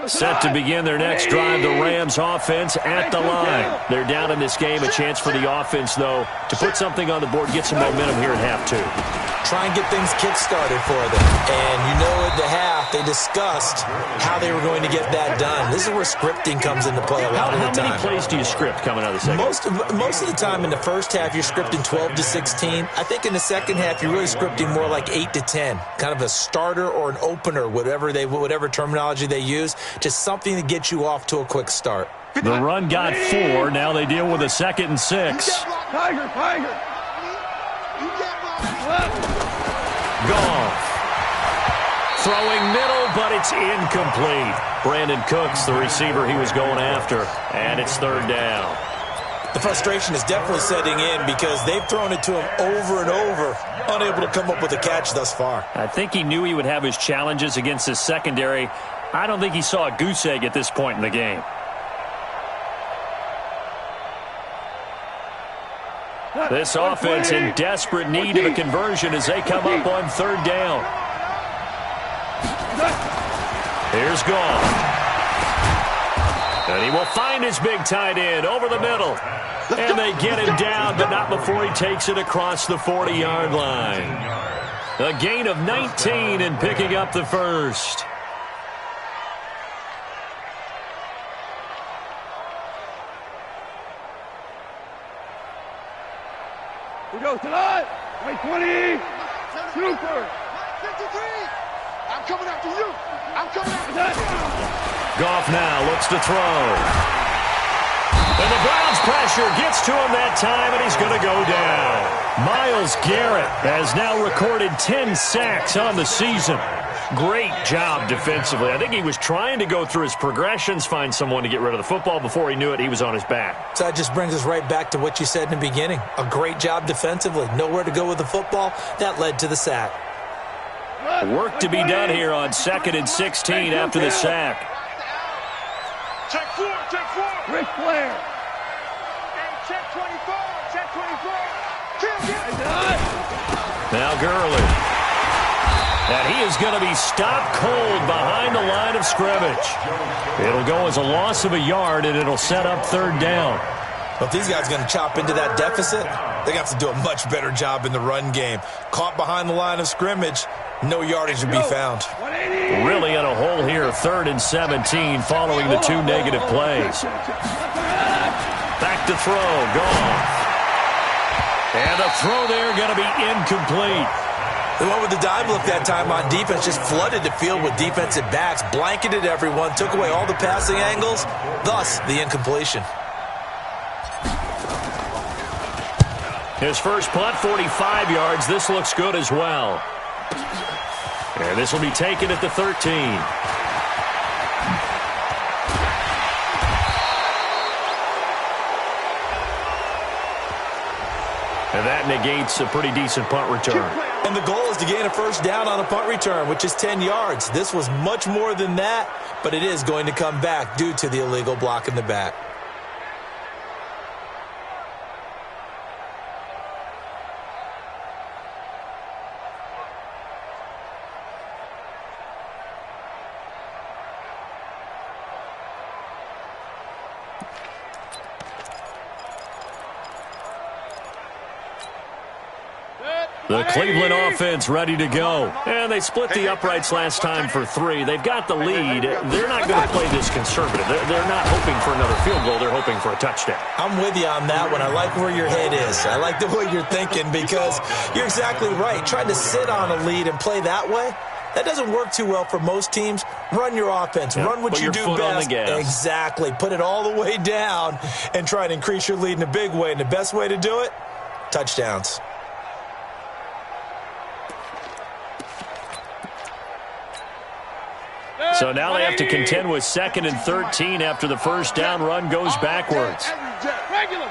Set to begin their next drive, the Rams offense at the line. They're down in this game. A chance for the offense, though, to put something on the board, get some momentum here in half two. Try and get things kick-started for them. And you know at the half, they discussed how they were going to get that done. This is where scripting comes into play a lot of the time. How many plays do you script coming out of the second? Most of the time in the first half, you're scripting 12 to 16. I think in the second half, you're really scripting more like 8 to 10. Kind of a starter or an opener, whatever terminology they use. Just something to get you off to a quick start. The run got 4. Now they deal with a 2nd and 6. Tiger. Goff. Throwing middle, but it's incomplete. Brandon Cooks, the receiver he was going after, and it's 3rd down. The frustration is definitely setting in because they've thrown it to him over and over, unable to come up with a catch thus far. I think he knew he would have his challenges against his secondary. I don't think he saw a goose egg at this point in the game. This offense in desperate need of a conversion as they come up on 3rd down. Here's Goff. And he will find his big tight end over the middle. And they get him down, but not before he takes it across the 40-yard line. A gain of 19 and picking up the first. We go tonight. Wait, 20. Super. 53. I'm coming after you. I'm coming after you. Goff now looks to throw. And the Browns pressure gets to him that time, and he's going to go down. Myles Garrett has now recorded 10 sacks on the season. Great job defensively. I think he was trying to go through his progressions, find someone to get rid of the football. Before he knew it, he was on his back. So that just brings us right back to what you said in the beginning. A great job defensively. Nowhere to go with the football. That led to the sack. Work to be done here on 2nd and 16 after the sack. Check 4. Ric Flair. Hey, check 24. Check 24. Now Gurley. And he is going to be stopped cold behind the line of scrimmage. It'll go as a loss of a yard, and it'll set up 3rd down. Well, if these guys are going to chop into that deficit, they're going to have to do a much better job in the run game. Caught behind the line of scrimmage, no yardage to be found. Really in a hole here, 3rd and 17 following the 2 negative plays. Back to throw, Goff. And the throw there going to be incomplete. They went with the dive look that time on defense, just flooded the field with defensive backs, blanketed everyone, took away all the passing angles, thus the incompletion. His first punt, 45 yards. This looks good as well. And this will be taken at the 13. And that negates a pretty decent punt return. And the goal is to gain a first down on a punt return, which is 10 yards. This was much more than that, but it is going to come back due to the illegal block in the back. The Cleveland offense ready to go. And they split the uprights last time for 3. They've got the lead. They're not going to play this conservative. They're not hoping for another field goal. They're hoping for a touchdown. I'm with you on that one. I like where your head is. I like the way you're thinking because you're exactly right. Trying to sit on a lead and play that way, that doesn't work too well for most teams. Run your offense. Yep. Run what Put you your do foot on best. the gas. Exactly. Put it all the way down and try and increase your lead in a big way. And the best way to do it, touchdowns. So now they have to contend with 2nd and 13 after the first down run goes backwards. Regular.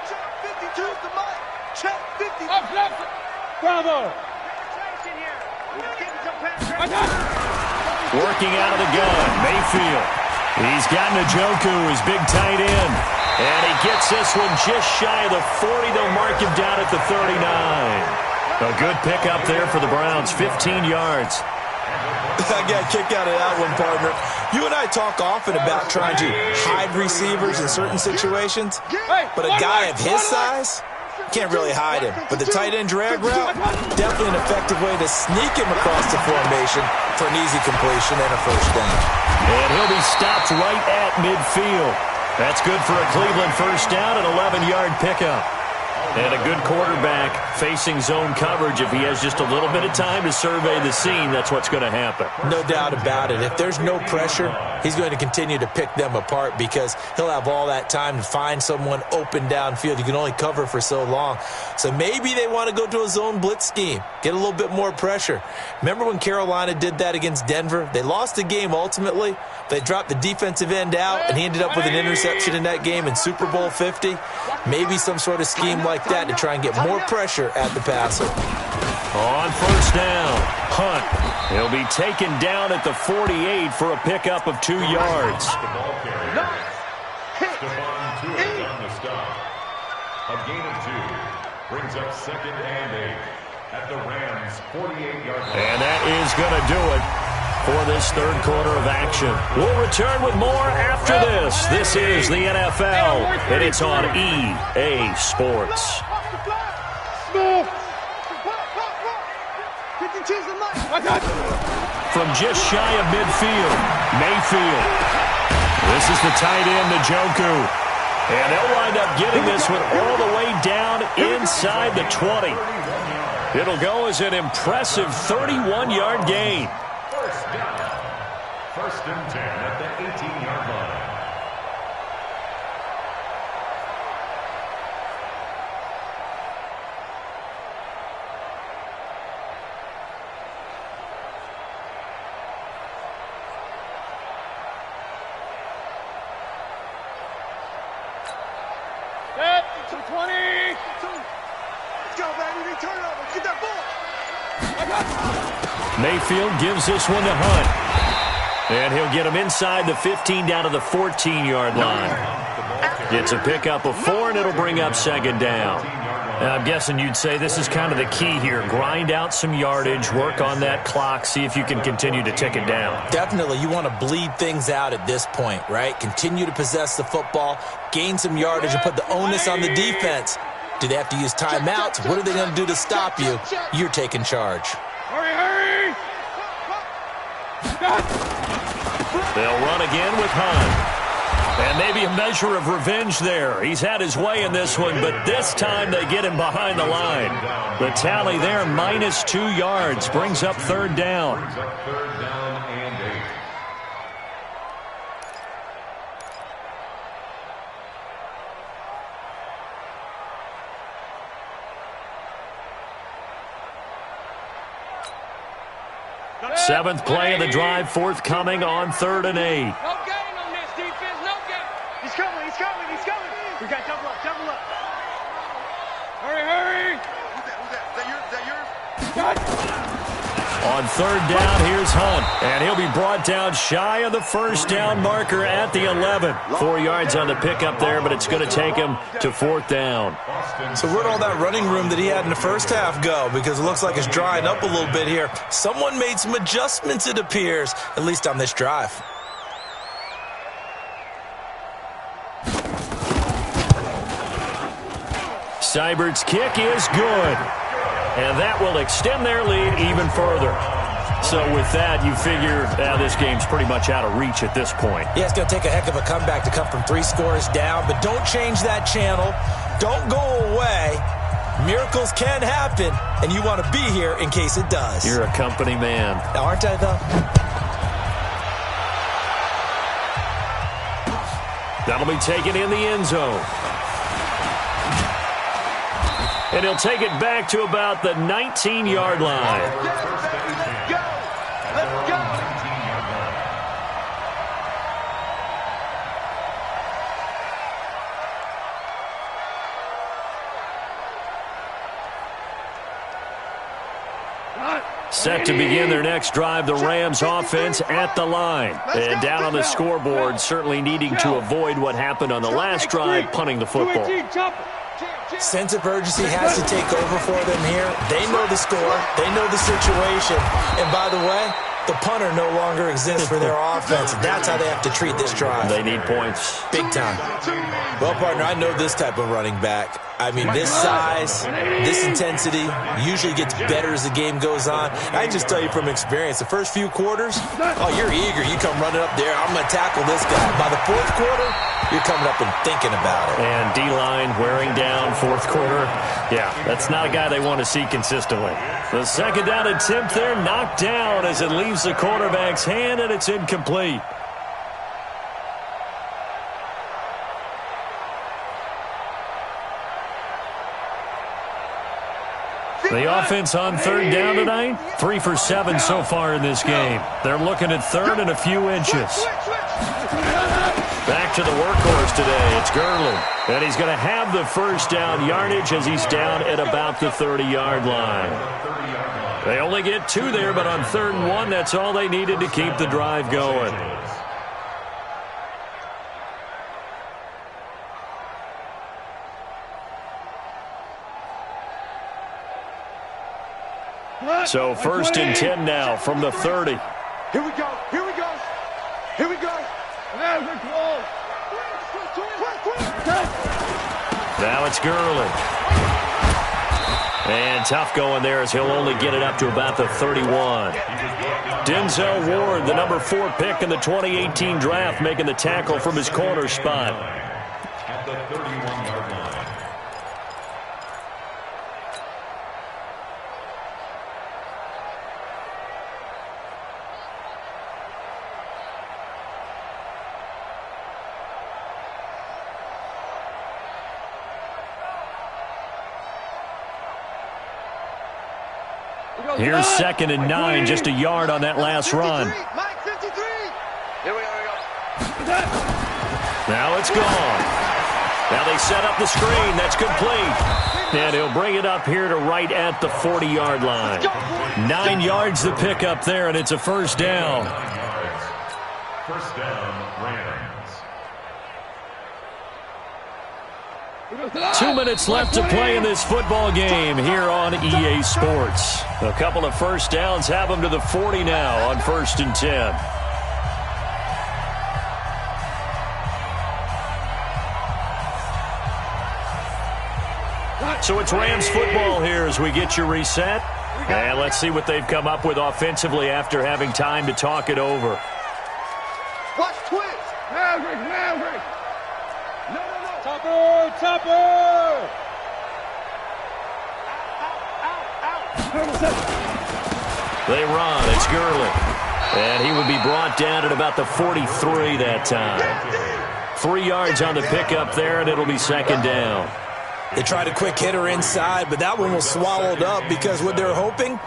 Check 52's the mic. Check 52. Bravo. Working out of the gun, Mayfield. He's got Njoku, his big tight end. And he gets this one just shy of the 40. They'll mark him down at the 39. A good pickup there for the Browns, 15 yards. I got a kick out of that one, partner. You and I talk often about trying to hide receivers in certain situations, but a guy of his size can't really hide him. But the tight end drag route, definitely an effective way to sneak him across the formation for an easy completion and a first down. And he'll be stopped right at midfield. That's good for a Cleveland first down, an 11-yard pickup. And a good quarterback facing zone coverage. If he has just a little bit of time to survey the scene, that's what's going to happen. No doubt about it. If there's no pressure, he's going to continue to pick them apart because he'll have all that time to find someone open downfield. You can only cover for so long. So maybe they want to go to a zone blitz scheme, get a little bit more pressure. Remember when Carolina did that against Denver? They lost the game ultimately. They dropped the defensive end out, and he ended up with an interception in that game in Super Bowl 50. Maybe some sort of scheme like that to try and get more pressure at the passer. On first down, Hunt. He'll be taken down at the 48 for a pickup of 2 yards. A gain of 2 brings up 2nd and 8 at the Rams' 48-yard line. And that is going to do it for this third quarter of action. We'll return with more after this. This is the NFL, and it's on EA Sports. From just shy of midfield, Mayfield. This is the tight end, Njoku. And they'll wind up getting this one all the way down inside the 20. It'll go as an impressive 31-yard gain. First down. 1st and 10 at the 18-yard line. Set to 20. Let's go, baby. Turn it over. Get that ball. Mayfield gives this one to Hunt. And he'll get him inside the 15 down to the 14-yard line. It's a pickup of 4, and it'll bring up 2nd down. Now, I'm guessing you'd say this is kind of the key here. Grind out some yardage, work on that clock, see if you can continue to tick it down. Definitely, you want to bleed things out at this point, right? Continue to possess the football, gain some yardage, and put the onus on the defense. Do they have to use timeouts? What are they going to do to stop you? You're taking charge. Hurry, hurry. They'll run again with Hunt. And maybe a measure of revenge there. He's had his way in this one, but this time they get him behind the line. The tally there, minus 2 yards, brings up 3rd down. Brings up 3rd down and 8. Seventh play of the drive, forthcoming on 3rd and 8. No gain on this defense, no gain. He's coming, he's coming, he's coming. We got double up, double up. Hurry, hurry. Who's that? Is that yours? On 3rd down, here's Hunt. And he'll be brought down shy of the first down marker at the 11. 4 yards on the pickup there, but it's going to take him to 4th down. So where'd all that running room that he had in the first half go? Because it looks like it's drying up a little bit here. Someone made some adjustments, it appears, at least on this drive. Seibert's kick is good. And that will extend their lead even further. So with that, you figure this game's pretty much out of reach at this point. Yeah, it's going to take a heck of a comeback to come from 3 scores down, but don't change that channel. Don't go away. Miracles can happen, and you want to be here in case it does. You're a company man. Aren't I, though? That'll be taken in the end zone. And he'll take it back to about the 19-yard line. Let's go. Let's go. Set to begin their next drive, the Rams offense at the line. And down on the scoreboard, certainly needing to avoid what happened on the last drive, punting the football. Sense of urgency has to take over for them here. They know the score. They know the situation. And by the way, the punter no longer exists for their offense. That's how they have to treat this drive. They need points. Big time. Well, partner, I know this type of running back. I mean, this size, this intensity usually gets better as the game goes on. I can just tell you from experience, the first few quarters, oh, you're eager. You come running up there, I'm going to tackle this guy. By the fourth quarter, you're coming up and thinking about it. And D-line wearing down fourth quarter. Yeah, that's not a guy they want to see consistently. The second down attempt there knocked down as it leaves the quarterback's hand, and it's incomplete. The offense on third down tonight, 3 for 7 so far in this game. They're looking at third and a few inches. Back to the workhorse today. It's Gurley. And he's going to have the first down yardage as he's down at about the 30-yard line. They only get 2 there, but on 3rd and 1, that's all they needed to keep the drive going. So 1st and 10 now from the 30. Here we go. Here we go. Here we go. Now it's Gurley. And tough going there as he'll only get it up to about the 31. Denzel Ward, the number 4 pick in the 2018 draft, making the tackle from his corner spot. At the 31-yard line. Here's 2nd and 9, just a yard on that last run. Mike, 53. Here we go. Now it's gone. Now they set up the screen. That's complete. And he'll bring it up here to right at the 40-yard line. 9 yards the pickup there, and it's a first down. First down, Rams. 2 minutes left to play in this football game here on EA Sports. A couple of first downs have them to the 40 now on 1st and 10. So it's Rams football here as we get you reset. And let's see what they've come up with offensively after having time to talk it over. Watch twist. Maverick. No. Topper. They run. It's Gurley. And he will be brought down at about the 43 that time. 3 yards on the pickup there, and it'll be 2nd down. They tried a quick hitter inside, but that one was swallowed up because what they're hoping,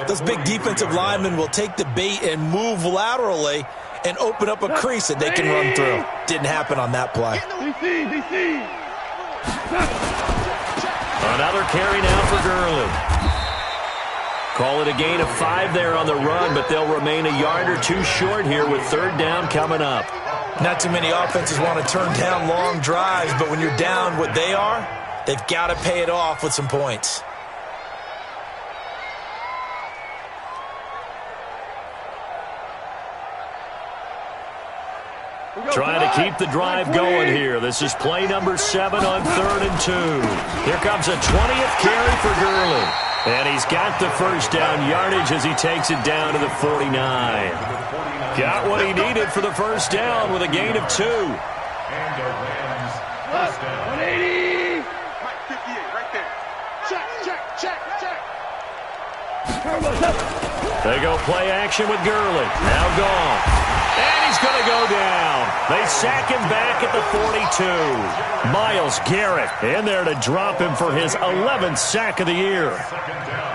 those big defensive linemen will take the bait and move laterally and open up a crease that they can run through. Didn't happen on that play. DC. Another carry now for Gurley. Call it a gain of 5 there on the run, but they'll remain a yard or 2 short here with 3rd down coming up. Not too many offenses want to turn down long drives, but when you're down what they are, they've got to pay it off with some points. Trying to keep the drive going here. This is play number 7 on 3rd and 2. Here comes a 20th carry for Gurley. And he's got the first down yardage as he takes it down to the 49. Got what he needed for the first down with a gain of 2. And the Rams first down. 180. Mike, 58 right there. Check. They go play action with Gurley. Now gone. And he's going to go down. They sack him back at the 42. Myles Garrett in there to drop him for his 11th sack of the year. Second down.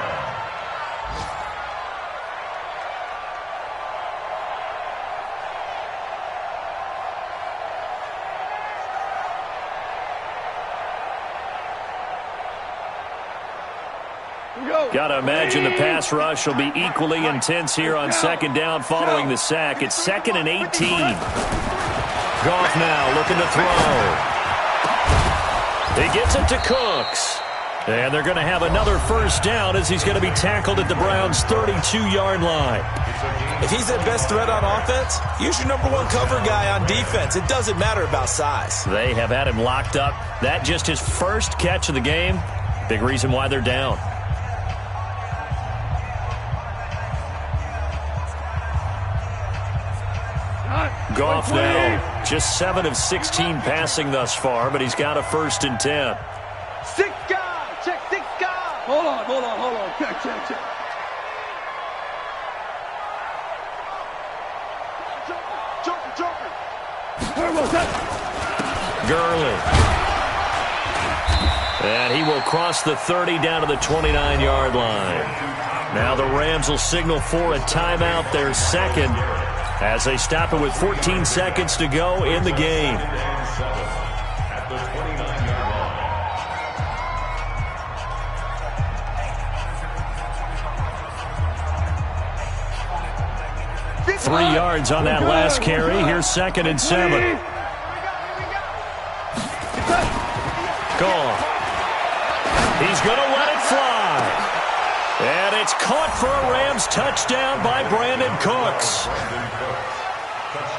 Got to imagine the pass rush will be equally intense here on 2nd down following the sack. It's 2nd and 18. Goff now looking to throw. He gets it to Cooks. And they're going to have another first down as he's going to be tackled at the Browns' 32-yard line. If he's their best threat on offense, use your number one cover guy on defense. It doesn't matter about size. They have had him locked up. That just his first catch of the game. Big reason why they're down. Goff now, just 7 of 16 passing thus far, but he's got a 1st and 10. 6 guys, check 6 guys. Hold on. Check. Joker. Gurley. And he will cross the 30 down to the 29-yard line. Now the Rams will signal for a timeout, their second, as they stop it with 14 seconds to go in the game. At the 29-yard line. 3 yards on that last carry. Here's 2nd and 7. Gone. He's going to let it fly. And it's caught for a Rams touchdown by Brandon Cooks.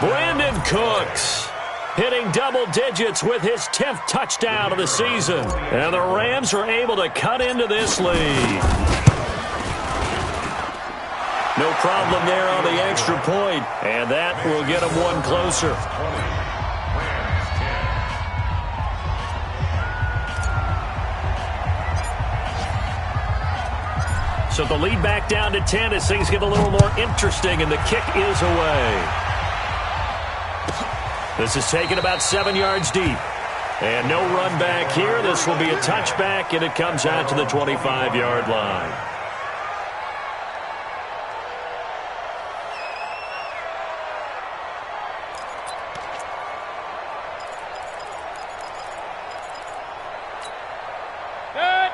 Brandon Cooks hitting double digits with his 10th touchdown of the season. And the Rams are able to cut into this lead. No problem there on the extra point, and that will get them one closer. So the lead back down to 10 as things get a little more interesting, and the kick is away. This is taken about 7 yards deep. And no run back here. This will be a touchback, and it comes out to the 25-yard line.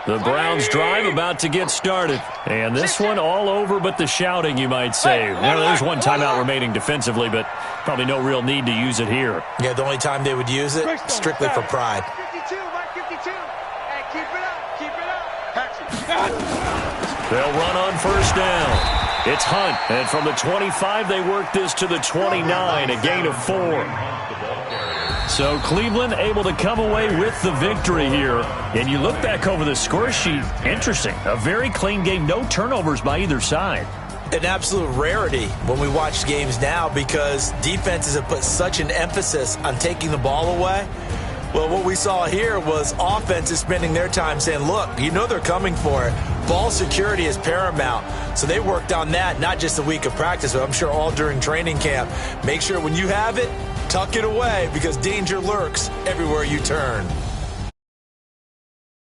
The Browns drive about to get started. And this one all over but the shouting, you might say. Well, there's one timeout remaining defensively, but probably no real need to use it here. Yeah, the only time they would use it, strictly for pride. 52, Mike 52. Hey, keep it up. They'll run on first down. It's Hunt. And from the 25, they work this to the 29, a gain of 4. So Cleveland able to come away with the victory here. And you look back over the score sheet, interesting. A very clean game, no turnovers by either side. An absolute rarity when we watch games now because defenses have put such an emphasis on taking the ball away. Well, what we saw here was offenses spending their time saying, look, you know they're coming for it. Ball security is paramount. So they worked on that, not just a week of practice, but I'm sure all during training camp. Make sure when you have it, tuck it away because danger lurks everywhere you turn.